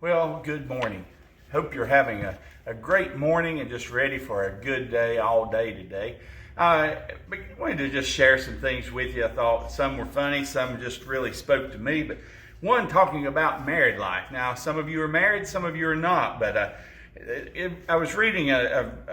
Well, good morning. Hope you're having a great morning and just ready for a good day all day today. I wanted to just share some things with you. I thought some were funny, some just really spoke to me, but one talking about married life. Now, some of you are married, some of you are not, but I was reading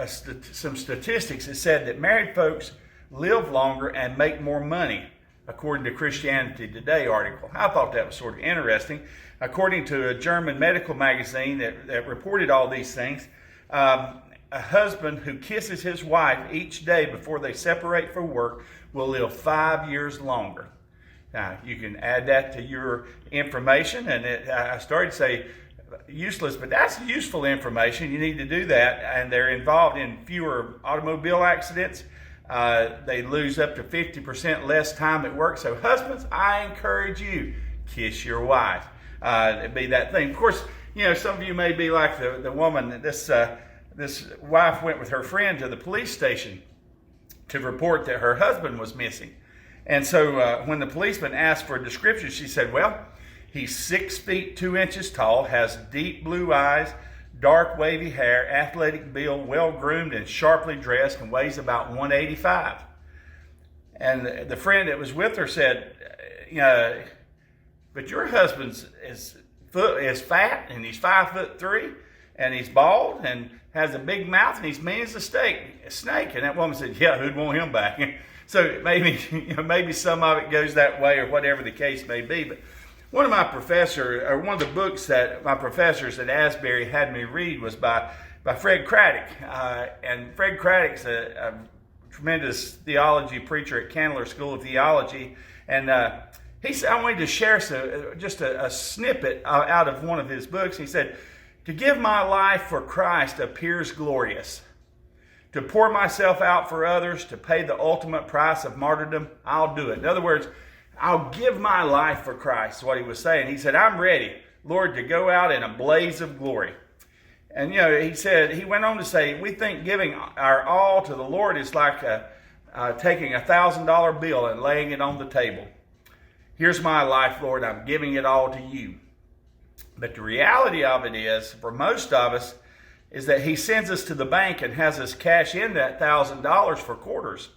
some statistics that said that married folks live longer and make more money, according to Christianity Today article. I thought that was sort of interesting. According to a German medical magazine that reported all these things, a husband who kisses his wife each day before they separate for work will live 5 years longer. Now, you can add that to your information, and I started to say useless, but that's useful information. You need to do that, and they're involved in fewer automobile accidents. They lose up to 50% less time at work. So husbands, I encourage you, kiss your wife. It'd be that thing. Of course, you know, some of you may be like the woman that this wife went with her friend to the police station to report that her husband was missing. And so when the policeman asked for a description, she said, well, he's 6 feet 2 inches tall, has deep blue eyes, dark wavy hair, athletic build, well-groomed and sharply dressed, and weighs about 185. And the friend that was with her said, but your husband is fat, and he's 5'3", and he's bald, and has a big mouth, and he's mean as a snake. And that woman said, yeah, who'd want him back? So maybe some of it goes that way, or whatever the case may be. But one of the books that my professors at Asbury had me read was by Fred Craddock. And Fred Craddock's a tremendous theology preacher at Candler School of Theology. And he said, I wanted to share just a snippet out of one of his books. He said, to give my life for Christ appears glorious. To pour myself out for others, to pay the ultimate price of martyrdom, I'll do it. In other words, I'll give my life for Christ, is what he was saying. He said, I'm ready, Lord, to go out in a blaze of glory. And, he went on to say, we think giving our all to the Lord is like taking a $1,000 bill and laying it on the table. Here's my life, Lord, I'm giving it all to you. But the reality of it is, for most of us, is that he sends us to the bank and has us cash in that $1,000 for quarters.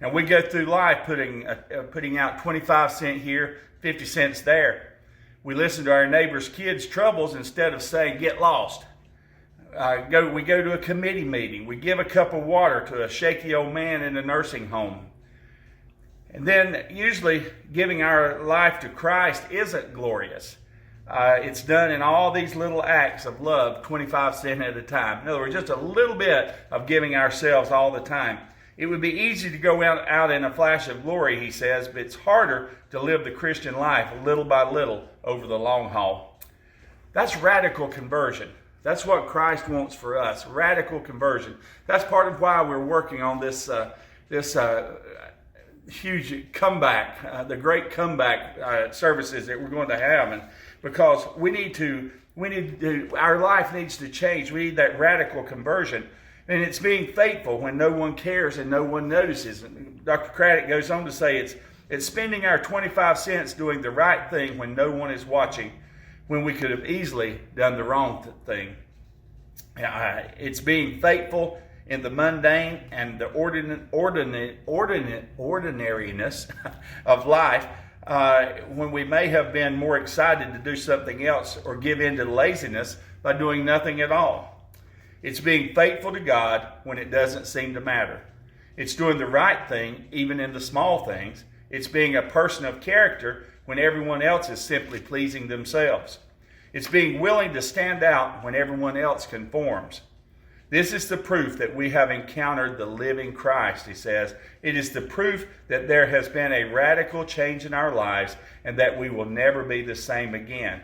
And we go through life putting out 25 cents here, 50 cents there. We listen to our neighbor's kids' troubles instead of saying, get lost. We go to a committee meeting. We give a cup of water to a shaky old man in a nursing home. And then usually giving our life to Christ isn't glorious. It's done in all these little acts of love, 25 cents at a time. In other words, just a little bit of giving ourselves all the time. It would be easy to go out in a flash of glory, he says, but it's harder to live the Christian life little by little over the long haul. That's radical conversion. That's what Christ wants for us, radical conversion. That's part of why we're working on this huge comeback, the great comeback services that we're going to have, and because our life needs to change. We need that radical conversion. And it's being faithful when no one cares and no one notices. And Dr. Craddock goes on to say it's spending our 25 cents doing the right thing when no one is watching, when we could have easily done the wrong thing. It's being faithful in the mundane and the ordinariness of life when we may have been more excited to do something else or give in to laziness by doing nothing at all. It's being faithful to God when it doesn't seem to matter. It's doing the right thing, even in the small things. It's being a person of character when everyone else is simply pleasing themselves. It's being willing to stand out when everyone else conforms. This is the proof that we have encountered the living Christ, he says. It is the proof that there has been a radical change in our lives and that we will never be the same again.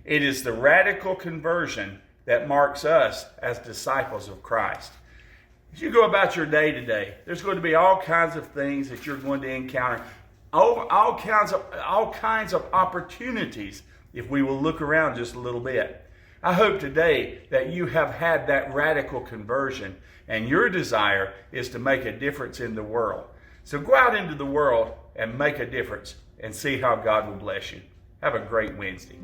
It is the radical conversion that marks us as disciples of Christ. As you go about your day today, there's going to be all kinds of things that you're going to encounter, all kinds of opportunities if we will look around just a little bit. I hope today that you have had that radical conversion and your desire is to make a difference in the world. So go out into the world and make a difference and see how God will bless you. Have a great Wednesday.